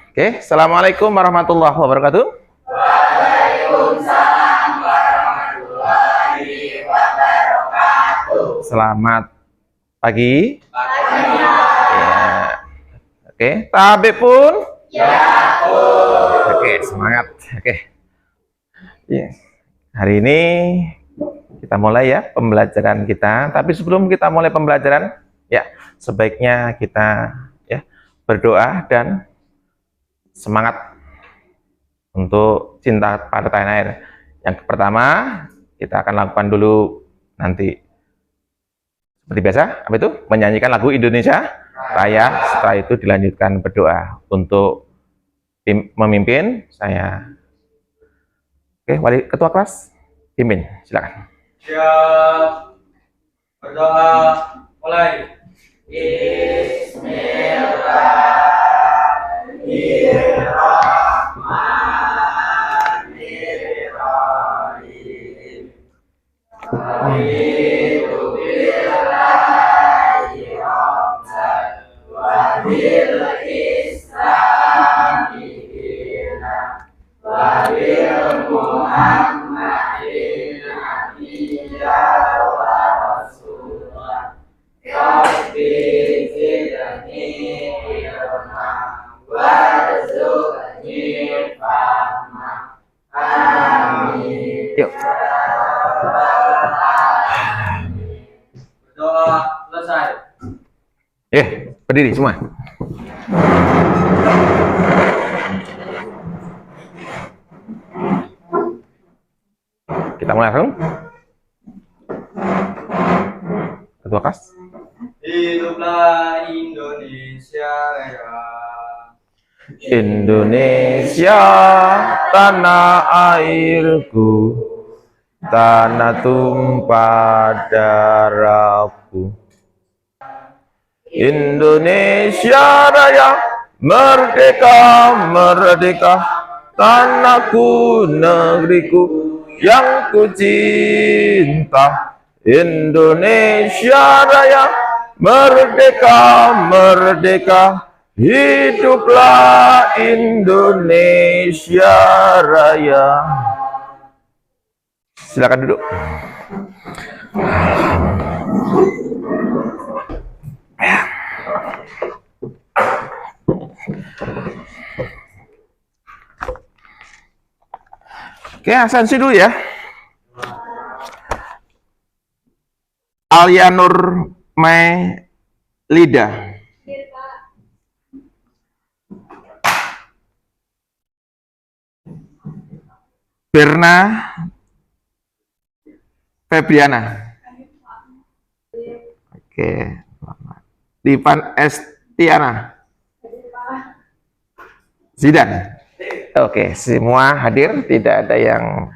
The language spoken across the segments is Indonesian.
Oke, Assalamualaikum warahmatullahi wabarakatuh. Waalaikumsalam warahmatullahi wabarakatuh. Selamat pagi. Pagi. Ya. Oke, tabe pun? Ya pun. Oke, semangat. Oke. Ya. Hari ini kita mulai ya pembelajaran kita. Tapi sebelum kita mulai pembelajaran, ya sebaiknya kita ya berdoa dan semangat untuk cinta pada tanah air. Yang pertama kita akan lakukan dulu nanti seperti biasa, apa itu? Menyanyikan lagu Indonesia Raya. Setelah itu dilanjutkan berdoa untuk memimpin saya. Oke, wali ketua kelas pimpin, silakan. Siap. Berdoa mulai. Yuk. Berdoa selesai. Berdiri semua. Kita mulai langsung. Ketua kelas. Hiduplah Indonesia Raya. Indonesia tanah airku, tanah tumpah darahku. Indonesia Raya, merdeka, merdeka, tanahku, negeriku yang ku cinta. Indonesia Raya, merdeka, merdeka, hiduplah Indonesia Raya. Silakan duduk. Oke, asensi dulu ya. Alianur Melida. Berna Febriana. Oke. Divan Estiana. Zidan. Oke, semua hadir, tidak ada yang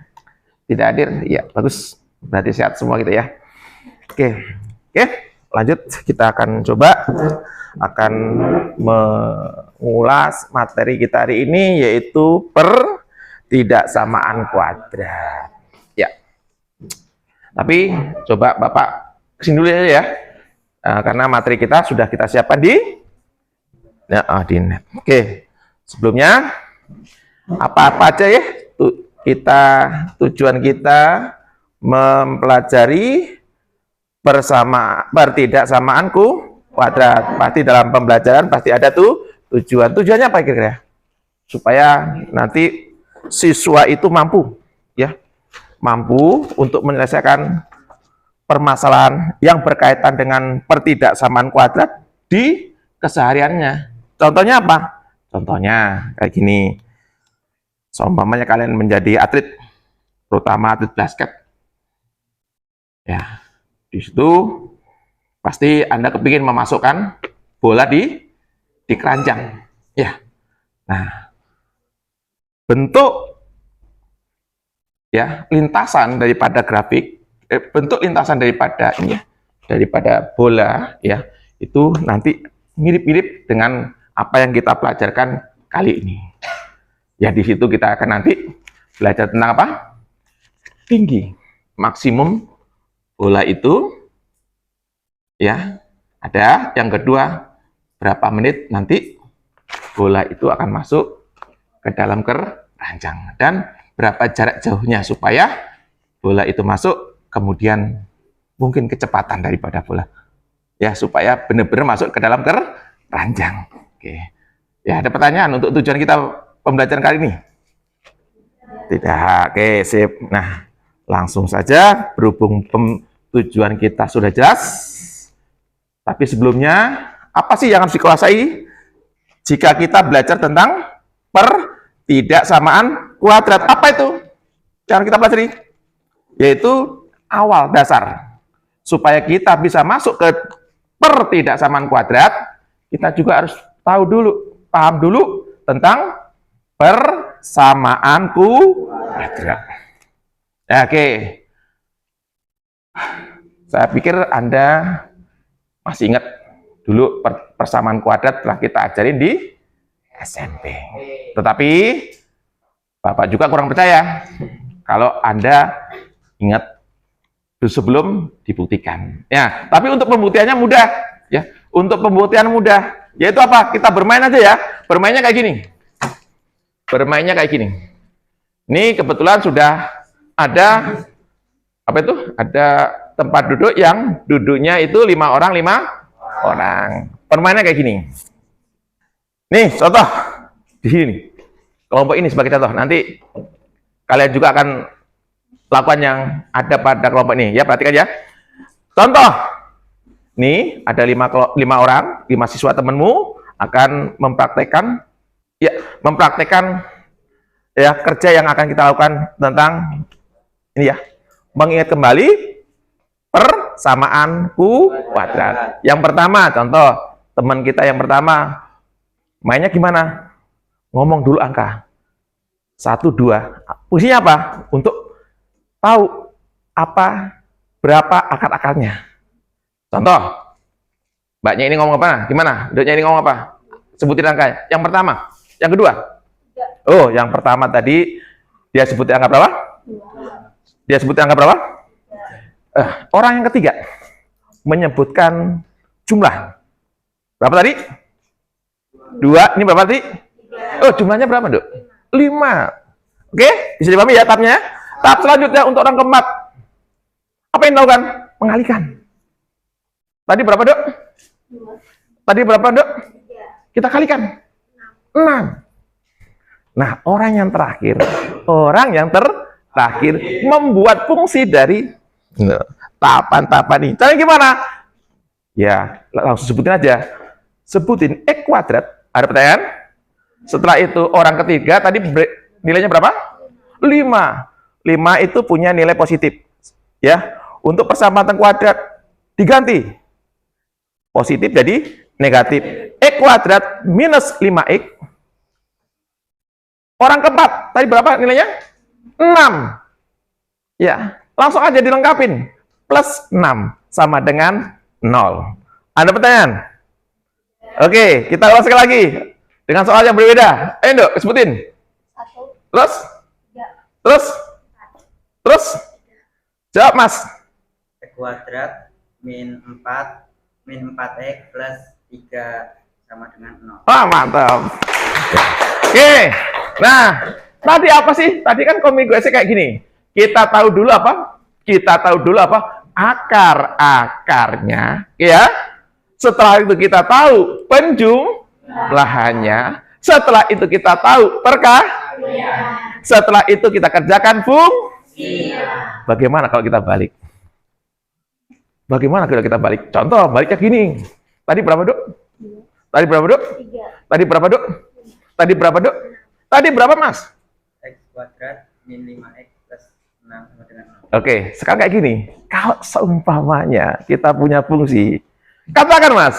tidak hadir. Ya, bagus. Berarti sehat semua gitu ya. Oke, lanjut kita akan coba mengulas materi kita hari ini, yaitu pertidaksamaan kuadrat. Ya, tapi coba Bapak kesini dulu ya, karena materi kita sudah kita siapkan di net. Oke, sebelumnya apa aja ya tujuan kita mempelajari pertidaksamaan kuadrat. Pasti dalam pembelajaran pasti ada tujuannya apa kira-kira? Supaya nanti siswa itu mampu untuk menyelesaikan permasalahan yang berkaitan dengan pertidaksamaan kuadrat di kesehariannya. Contohnya apa? Contohnya kayak gini. Seumpamanya kalian menjadi atlet, terutama atlet basket. Ya, di situ pasti Anda kepingin memasukkan bola di keranjang. Ya. Nah, bentuk ya lintasan daripada bentuk lintasan daripada bola ya, itu nanti mirip-mirip dengan apa yang kita pelajarkan kali ini. Ya, di situ kita akan nanti belajar tentang apa? Tinggi maksimum bola itu ya. Ada yang kedua, berapa menit nanti bola itu akan masuk ke dalam keranjang. Dan berapa jarak jauhnya supaya bola itu masuk, kemudian mungkin kecepatan daripada bola. Ya, supaya benar-benar masuk ke dalam keranjang. Oke. Ya, ada pertanyaan untuk tujuan kita pembelajaran kali ini? Tidak. Oke, sip. Nah, langsung saja, berhubung tujuan kita sudah jelas. Tapi sebelumnya, apa sih yang harus dikuasai jika kita belajar tentang pertidaksamaan kuadrat? Apa itu yang kita pelajari? Yaitu awal dasar. Supaya kita bisa masuk ke pertidaksamaan kuadrat, kita juga harus paham dulu tentang persamaan kuadrat. Ya, oke. Saya pikir Anda masih ingat dulu persamaan kuadrat telah kita ajarin di SMP. Tetapi Bapak juga kurang percaya kalau Anda ingat sebelum dibuktikan. Ya, tapi untuk pembuktiannya mudah. Ya, untuk pembuktian mudah. Yaitu apa? Kita bermain aja ya. Bermainnya kayak gini. Bermainnya kayak gini. Ini kebetulan sudah ada apa itu? Ada tempat duduk yang duduknya itu 5 orang. Permainnya kayak gini. Nih, contoh di sini. Kelompok ini sebagai contoh. Nanti kalian juga akan lakukan yang ada pada kelompok ini. Ya, perhatikan ya. Contoh. Nih, ada 5 orang, 5 siswa temanmu akan mempraktekkan kerja yang akan kita lakukan tentang ini ya. Mengingat kembali persamaan kuadrat. Yang pertama, contoh teman kita yang pertama mainnya gimana? Ngomong dulu angka 1, 2. Fungsinya apa? Untuk tahu berapa akar-akarnya. Contoh, mbaknya ini ngomong apa? Gimana? Duduknya ini ngomong apa? Sebutin angka. Yang pertama. Yang kedua? Oh, yang pertama tadi dia sebutin angka berapa? Dia sebutin angka berapa? Orang yang ketiga menyebutkan jumlah. Berapa tadi? 2. Ini berapa tadi? Oh, jumlahnya berapa, Dok? 5. Oke, bisa dipahami ya tahapnya? Tahap selanjutnya untuk orang keempat. Apa yang dilakukan? Mengalihkan. Tadi berapa, Dok? 2. Tadi berapa, Dok? 3. Kita kalikan. 6. Nah, orang yang terakhir membuat fungsi dari tahapan-tahapan ini. Caranya gimana? Ya, langsung sebutin aja. Sebutin X kuadrat. Ada pertanyaan? Setelah itu orang ketiga tadi nilainya berapa? 5. 5 itu punya nilai positif. Ya, untuk persamaan kuadrat diganti. Positif jadi negatif. X kuadrat minus 5x. Orang keempat, tadi berapa nilainya? 6. Ya, langsung aja dilengkapin. Plus 6 sama dengan 0. Ada pertanyaan? Oke, kita ulas sekali lagi. Dengan soal yang berbeda. Ayo, Dok, sebutin. 1. Terus? 3. Terus? Jawab, Mas. X kuadrat min 4x plus 3 sama dengan 0. Wah, mantap. Oke. Nah, tadi apa sih? Tadi kan komunikasi kayak gini. Kita tahu dulu apa? Akar-akarnya, ya. Setelah itu kita tahu penjumlahannya. Setelah itu kita tahu setelah itu kita kerjakan fungsi. Bagaimana kalau kita balik? Contoh, baliknya gini. Tadi berapa, Dok? 3. Tadi berapa, Mas? X kuadrat min 5x plus 6 sama dengan 0. Oke, sekarang kayak gini. Kalau seumpamanya kita punya fungsi, katakan, Mas.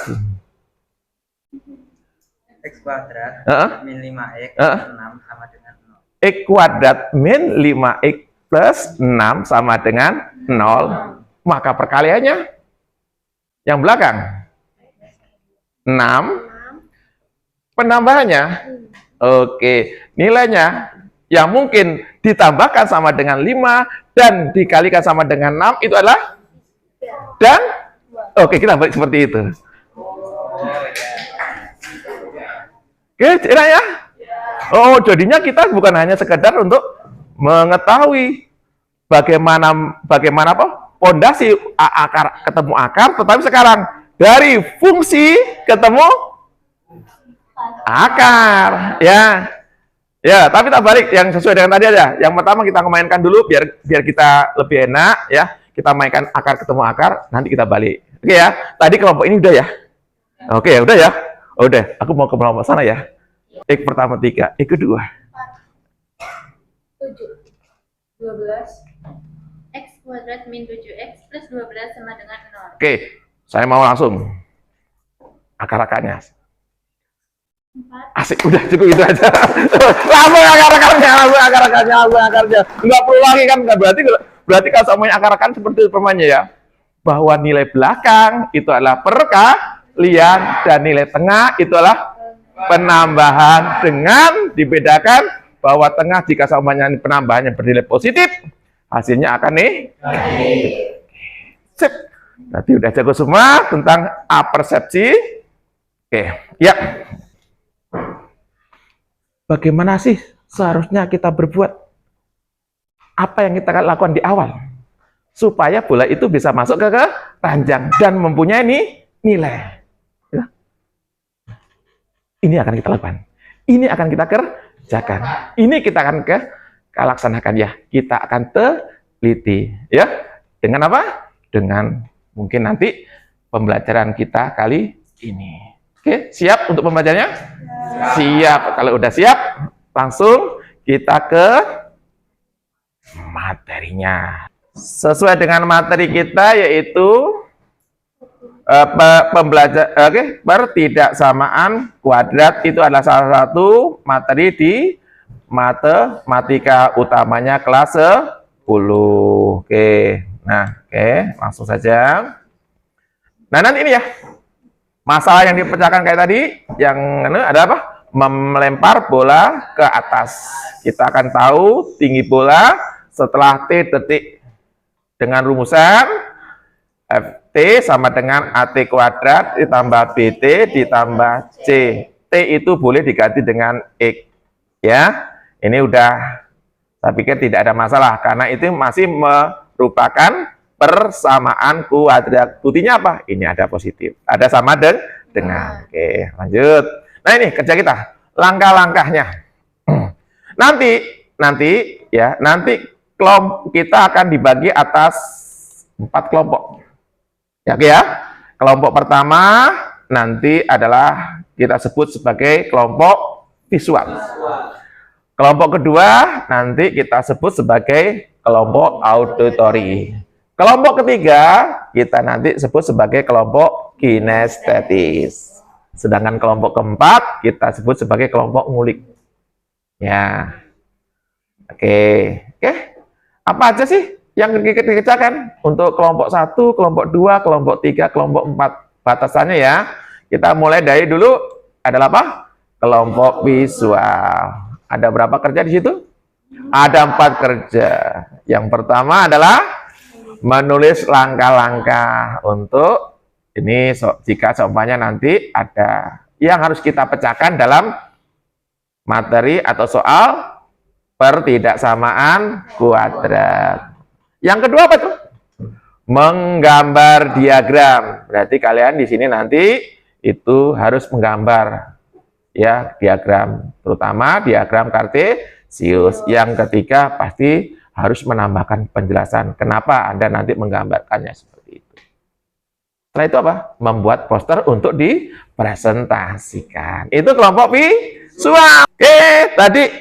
X kuadrat min 5x plus 6 sama dengan 0. X kuadrat min 5x plus 6 sama dengan 0. Maka perkaliannya yang belakang 6. Penambahannya, oke, nilainya yang mungkin ditambahkan sama dengan 5 dan dikalikan sama dengan 6 itu adalah dan oke, kita balik seperti itu. Oke, enak ya? Oh, jadinya kita bukan hanya sekedar untuk mengetahui bagaimana apa pondasi akar ketemu akar, tetapi sekarang dari fungsi ketemu akar, ya. Ya, tapi tak balik yang sesuai dengan tadi aja. Yang pertama kita mainkan dulu biar kita lebih enak ya. Kita mainkan akar ketemu akar, nanti kita balik. Oke ya. Tadi kelompok ini udah ya. Oke, udah ya. Udah, aku mau ke kelompok sana ya. X pertama 3, X kedua 7. 12. X kuadrat min 7X plus 12 sama dengan 0. Oke, saya mau langsung akar-akarnya. 4. Asik, udah cukup itu aja. Langsung akar-akarnya. Nggak perlu lagi kan, nggak berarti kalau semuanya akar-akar seperti permainnya ya. Bahwa nilai belakang itu adalah perkalian dan nilai tengah itu adalah penambahan, dengan dibedakan bahwa tengah jika semuanya penambahannya bernilai positif, hasilnya akan nih. Sip. Berarti udah jago semua tentang apersepsi. Oke, ya. Bagaimana sih seharusnya kita berbuat? Apa yang kita lakukan di awal? Supaya bola itu bisa masuk ke keranjang dan mempunyai nilai. Ya. Ini akan kita lakukan. Ini akan kita kerjakan. Ini kita akan laksanakan ya. Kita akan teliti. Ya. Dengan apa? Dengan mungkin nanti pembelajaran kita kali ini. Oke, siap untuk pembelajarannya? Siap. Kalau udah siap, langsung kita ke materinya. Sesuai dengan materi kita yaitu pertidaksamaan kuadrat itu adalah salah satu materi di matematika utamanya kelas 10. Oke. Nah, langsung saja. Nah, nanti ini ya. Masalah yang dipecahkan kayak tadi, yang ada apa? Melempar bola ke atas. Kita akan tahu tinggi bola setelah T detik dengan rumusan FT sama dengan AT kuadrat ditambah BT ditambah C. T itu boleh diganti dengan X. Ya, ini udah saya pikir tidak ada masalah karena itu masih merupakan persamaan kuadrat. Buktinya apa? Ini ada positif. Ada sama dengan. Oke, lanjut. Nah, ini kerja kita. Langkah-langkahnya. Nanti kelompok kita akan dibagi atas 4 kelompok. Ya, oke ya. Kelompok pertama nanti adalah kita sebut sebagai kelompok visual. Kelompok kedua nanti kita sebut sebagai kelompok auditory. Kelompok ketiga kita nanti sebut sebagai kelompok kinestetis. Sedangkan kelompok keempat kita sebut sebagai kelompok ngulik. Ya. Oke. Apa aja sih yang kita kerjakan untuk kelompok 1, kelompok 2, kelompok 3, kelompok 4? Batasannya ya. Kita mulai dari dulu adalah apa? Kelompok visual. Ada berapa kerja di situ? Ada 4 kerja. Yang pertama adalah menulis langkah-langkah untuk ini jika seumpamanya nanti ada yang harus kita pecahkan dalam materi atau soal pertidaksamaan kuadrat. Yang kedua apa tuh? Menggambar diagram. Berarti kalian di sini nanti itu harus menggambar ya diagram, terutama diagram kartesius. Yang ketiga pasti harus menambahkan penjelasan kenapa Anda nanti menggambarkannya seperti itu. Setelah itu apa? Membuat poster untuk dipresentasikan. Itu kelompok visual. Oke, tadi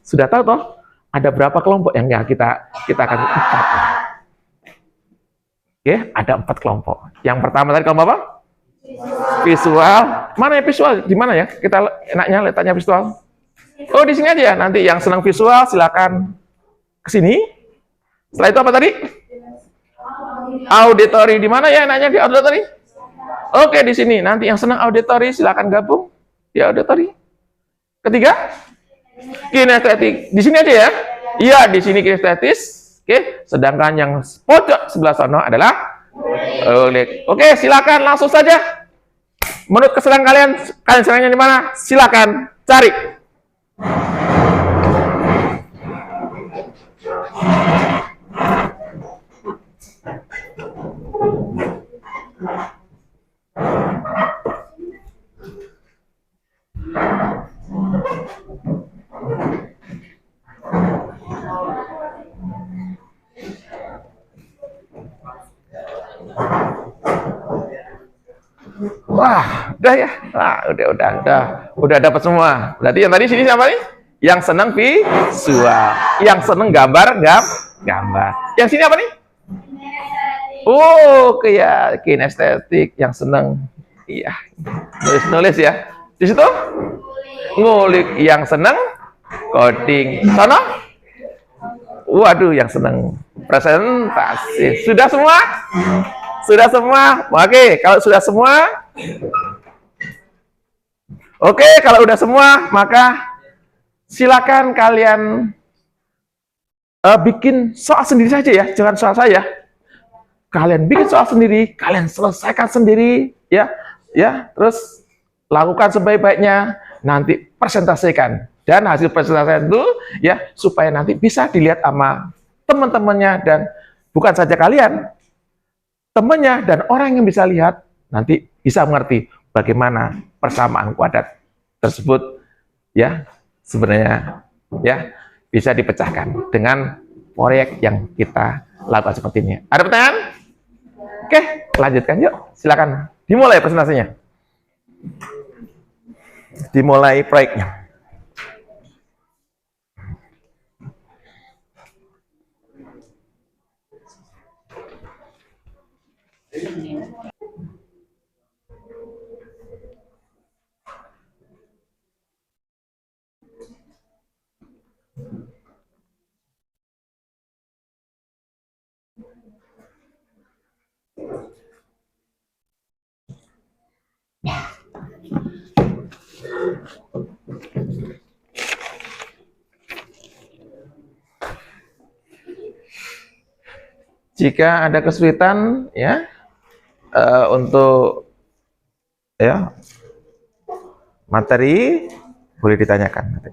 sudah tahu toh ada berapa kelompok yang kita akan ikat. Oke, ada 4 kelompok. Yang pertama tadi kelompok apa? Visual. Mana ya visual? Di mana ya? Kita enaknya letaknya visual. Oh, di sini aja ya. Nanti yang senang visual silakan ke sini. Setelah itu apa tadi? Auditori. Di mana ya enaknya di auditori? Oke, di sini. Nanti yang senang auditori silakan gabung di auditori. Ketiga, kinestetik. Di sini aja ya. Iya, di sini kinestetis. Oke, sedangkan yang pojok sebelah sana adalah ngulik. Oke, silakan langsung saja menurut kesenangan kalian, kalian senangnya di mana? Silakan cari. Wah, udah ya. Nah, udah dapat semua. Berarti yang tadi sini siapa nih? Yang senang visual, yang senang gambar. Yang sini apa nih? Oh, kayak kinestetik, yang senang, iya, nulis ya. Di situ ngulik, yang senang coding. Sana, waduh, yang senang presentasi. Sudah semua? Sudah semua? Oke, kalau sudah semua, oke, kalau udah semua, maka silakan kalian bikin soal sendiri saja ya, jangan soal saya. Kalian bikin soal sendiri, kalian selesaikan sendiri, ya, terus lakukan sebaik-baiknya, nanti presentasikan, dan hasil presentasi itu, ya, supaya nanti bisa dilihat sama teman-temannya, dan bukan saja kalian, temannya dan orang yang bisa lihat, nanti bisa mengerti bagaimana persamaan kuadrat tersebut, ya, sebenarnya, ya, bisa dipecahkan dengan proyek yang kita lakukan seperti ini. Ada pertanyaan? Oke, lanjutkan yuk. Silakan. Dimulai presentasinya. Dimulai proyeknya. Jika ada kesulitan, ya, untuk, ya, materi, boleh ditanyakan nanti.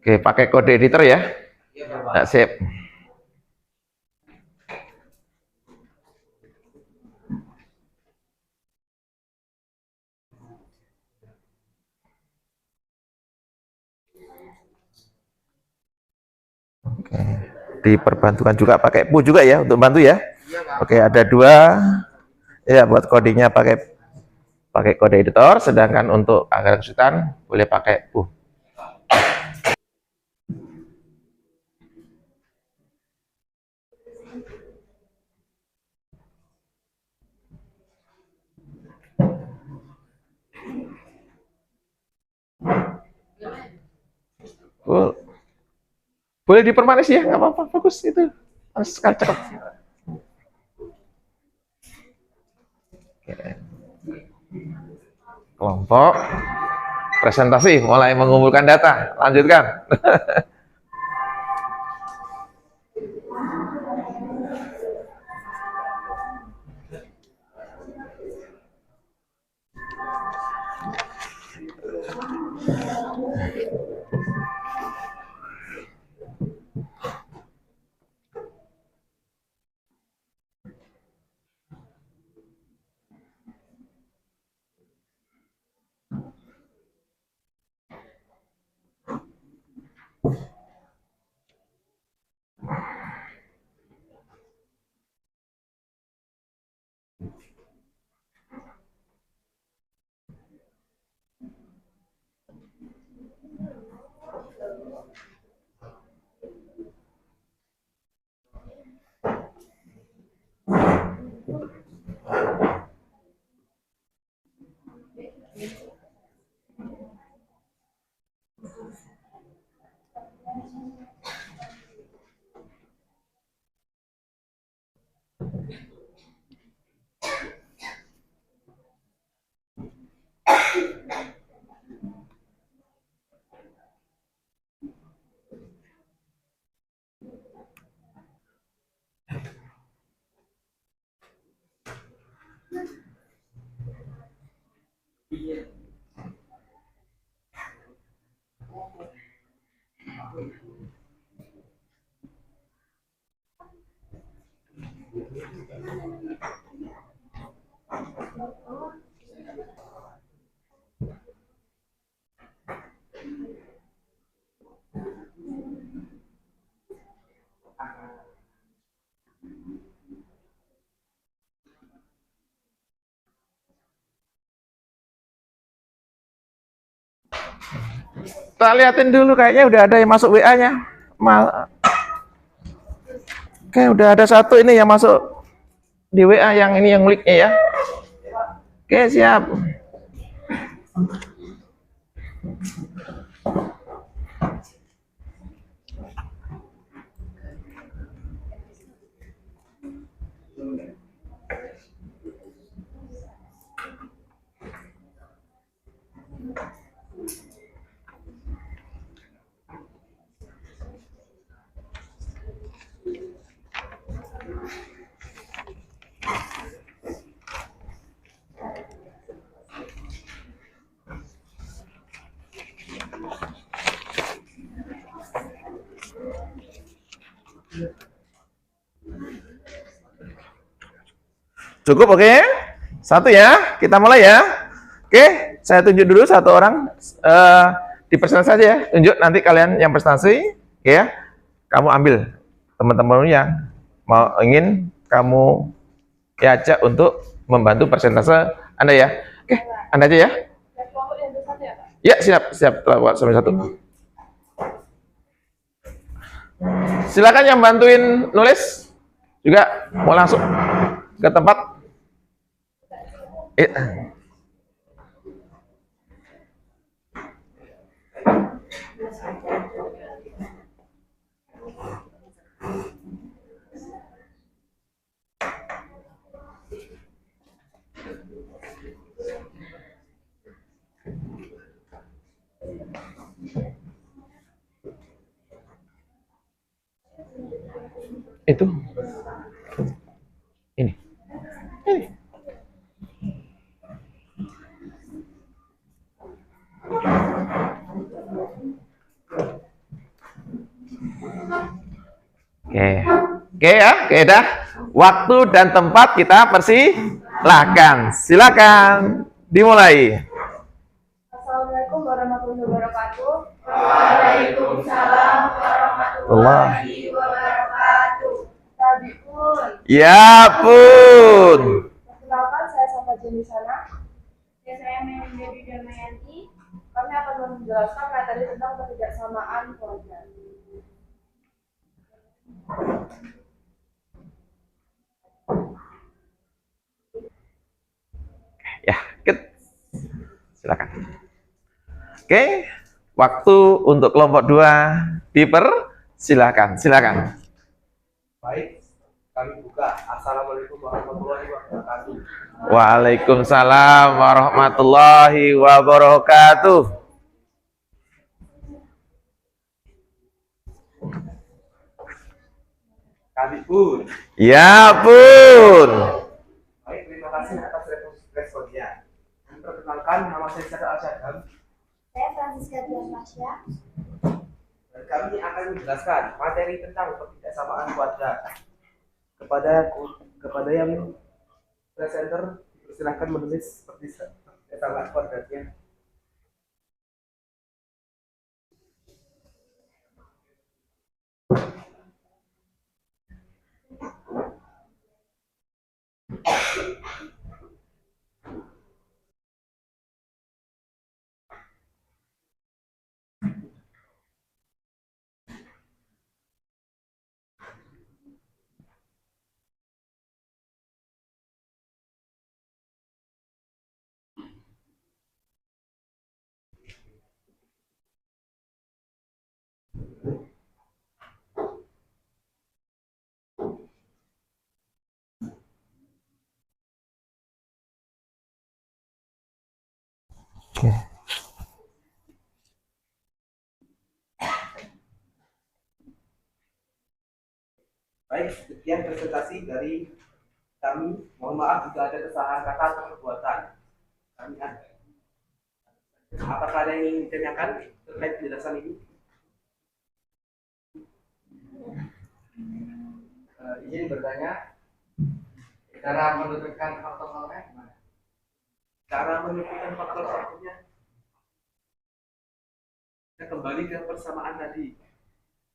Oke, pakai kode editor ya. Nah, sip. Oke. Diperbantukan juga pakai pu juga ya untuk bantu ya. Oke, ada 2 ya buat codingnya pakai kode editor, sedangkan untuk agar kesulitan boleh pakai pu. Boleh dipermanis ya, nggak apa-apa, bagus itu. Harus sekali cakep. Oke. Kelompok presentasi mulai mengumpulkan data. Lanjutkan. Kita liatin dulu, kayaknya udah ada yang masuk WA-nya. Oke, udah ada satu ini yang masuk di WA, yang ini yang kliknya ya. Oke, siap. Cukup, oke? Satu ya, kita mulai ya. Oke, saya tunjuk dulu satu orang di presentasi saja ya. Tunjuk, nanti kalian yang presentasi, ya. Kamu ambil teman-teman yang ingin kamu ajak untuk membantu presentase Anda ya. Oke, Anda aja ya. Ya, siap. Telah sampai satu. Silakan yang bantuin nulis juga mau langsung ke tempat. Itu ini. Oke ya, oke dah. Waktu dan tempat kita persilahkan. Silakan dimulai. Assalamualaikum warahmatullahi wabarakatuh. Waalaikumsalam warahmatullahi wabarakatuh. Tabiun. Ya pun. Perkenalkan, saya Safa Jenisana. Ya, saya Dewi Damayanti. Kami akan menjelaskan materi tentang ketidaksamaan kuadrat. Ya, silakan. Oke, waktu untuk kelompok 2 dipersilakan. Silakan. Baik, kami buka. Assalamualaikum warahmatullahi wabarakatuh. Waalaikumsalam warahmatullahi wabarakatuh. Kami pun. Ya pun. Baik, terima kasih atas responnya. Perkenalkan, nama saya Syarif Al-Syadam. Saya Francisca Dianasya. Dan kami akan menjelaskan materi tentang ketidaksamaan kuadrat. Kepada yang presenter, silakan menulis seperti ketidaksamaan kuadratnya. Baik, sekian presentasi dari kami. Mohon maaf jika ada kesalahan kata atau perbuatan. Kami ada. Apakah ada yang ingin ditanyakan terkait penjelasan ini? Izin bertanya, Cara menentukan faktor nolnya gimana? Cara menentukan faktor-faktornya, kita kembali ke persamaan tadi.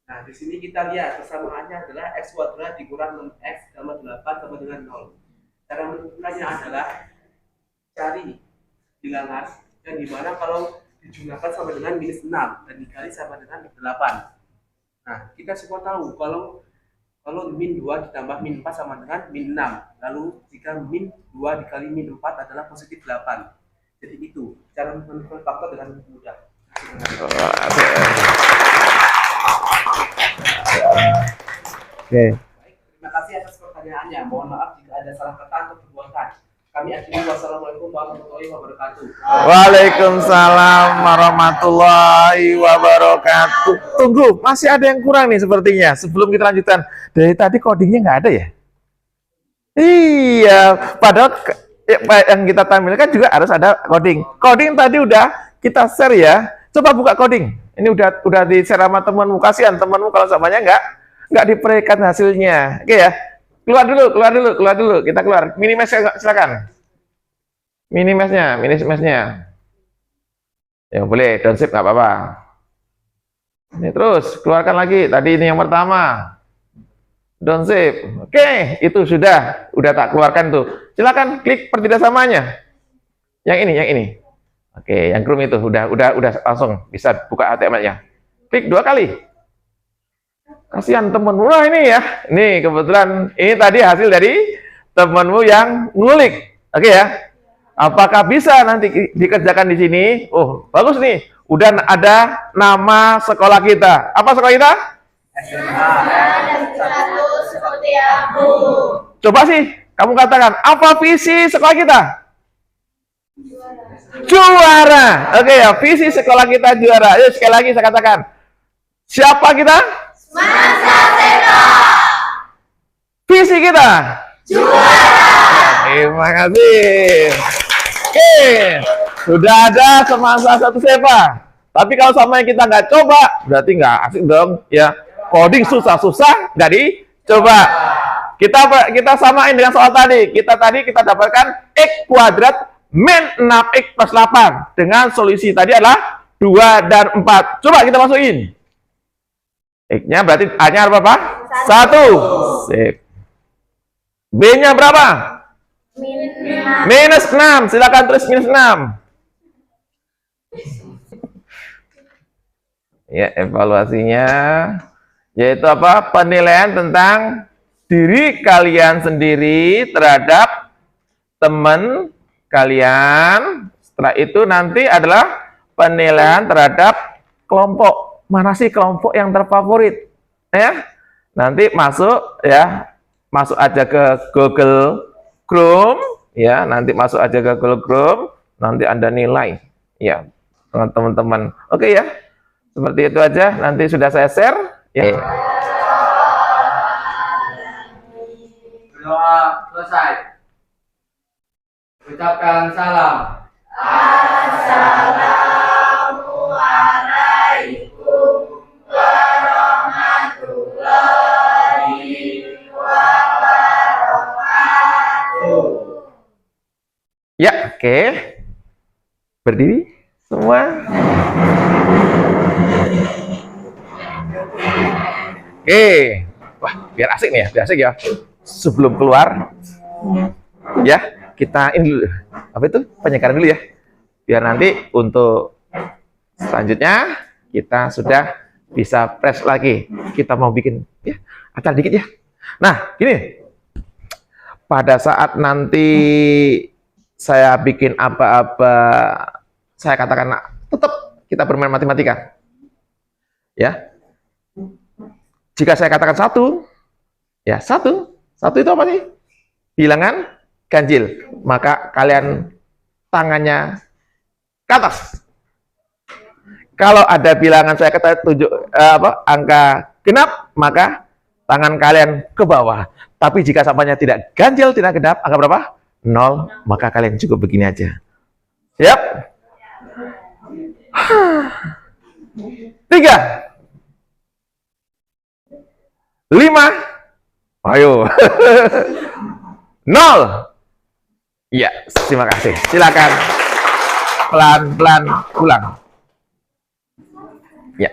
Nah, di sini kita lihat persamaannya adalah x kuadrat dikurang 6x tambah 8 sama dengan 0. Cara menentukannya adalah cari bilangan yang dimana kalau dijumlahkan sama dengan minus 6 dan dikali sama dengan 8. Nah, kita semua tahu kalau min 2 ditambah min 4 sama dengan min 6. Lalu jika min 2 dikali min 4 adalah positif 8. Jadi itu cara menentukan faktor dengan mudah. Oke. Terima kasih atas pertanyaannya. Mohon maaf jika ada salah kata atau perbuatan. Kami akhiri. Wassalamualaikum warahmatullahi wabarakatuh. Waalaikumsalam warahmatullahi wabarakatuh. Tunggu, masih ada yang kurang nih sepertinya. Sebelum kita lanjutkan, dari tadi codingnya nggak ada ya? Iya, padahal yang kita tampilkan juga harus ada coding. Coding tadi udah kita share ya. Coba buka coding. Ini udah di share sama temanmu. Kasihan temanmu kalau samanya nggak diperhatikan hasilnya. Oke ya. Keluar dulu. Kita keluar. Minimes silakan. Minimesnya. Ya boleh, downshift nggak apa-apa. Ini terus keluarkan lagi. Tadi ini yang pertama. Downshift. Oke, itu sudah tak keluarkan tuh. Silakan klik pertidaksamanya. Yang ini. Oke, yang Chrome itu udah langsung bisa buka HTML-nya. Klik 2 kali. Kasihan temenmu. Wah ini ya. Nih kebetulan ini tadi hasil dari temenmu yang ngulik. Oke ya. Apakah bisa nanti dikerjakan di sini? Oh, bagus nih. Udah ada nama sekolah kita. Apa sekolah kita? SMA Setiabu. Coba sih, kamu katakan, apa visi sekolah kita? Juara. Oke ya, visi sekolah kita juara. Ayo sekali lagi saya katakan. Siapa kita? Masa Seka. Visi kita? Juara. Terima kasih. Oke, sudah ada semasa satu sepa. Tapi kalau sama yang kita nggak coba, berarti nggak asik dong. Ya, coding susah-susah, nggak dicoba. Kita samain dengan soal tadi. Kita dapatkan x kuadrat min 6x plus 8 dengan solusi tadi adalah 2 dan 4. Coba kita masukin. X-nya berarti A-nya berapa? 1. Sip. B-nya berapa? Minus 6. Silakan tulis minus 6. Ya, evaluasinya yaitu apa? Penilaian tentang diri kalian sendiri terhadap teman kalian. Setelah itu nanti adalah penilaian terhadap kelompok. Mana sih kelompok yang terfavorit? Ya. Nanti masuk aja ke Google Chrome ya, nanti masuk aja ke Google Chrome, nanti Anda nilai ya teman-teman. Oke ya. Seperti itu aja, nanti sudah saya share ya. Berdoa selesai. Ucapkan salam. Assalamualaikum warahmatullahi wabarakatuh. Ya, oke. Berdiri semua. Oke. Wah, biar asik nih ya, biar asik ya. Sebelum keluar, ya, kita ini dulu. Apa itu? Penyegaran dulu ya. Biar nanti untuk selanjutnya kita sudah bisa press lagi. Kita mau bikin ya, acara dikit ya. Nah, gini. Pada saat nanti saya bikin apa-apa, saya katakan tetap kita bermain matematika. Ya. Jika saya katakan 1, ya 1 itu apa sih? Bilangan ganjil. Maka kalian tangannya ke atas. Kalau ada bilangan saya kata angka genap, maka tangan kalian ke bawah. Tapi jika samanya tidak ganjil, tidak genap, angka berapa? 0, maka kalian cukup begini aja. Siap? 3, 5, ayo. 0. Ya, terima kasih. Silakan pelan-pelan ulang. Ya.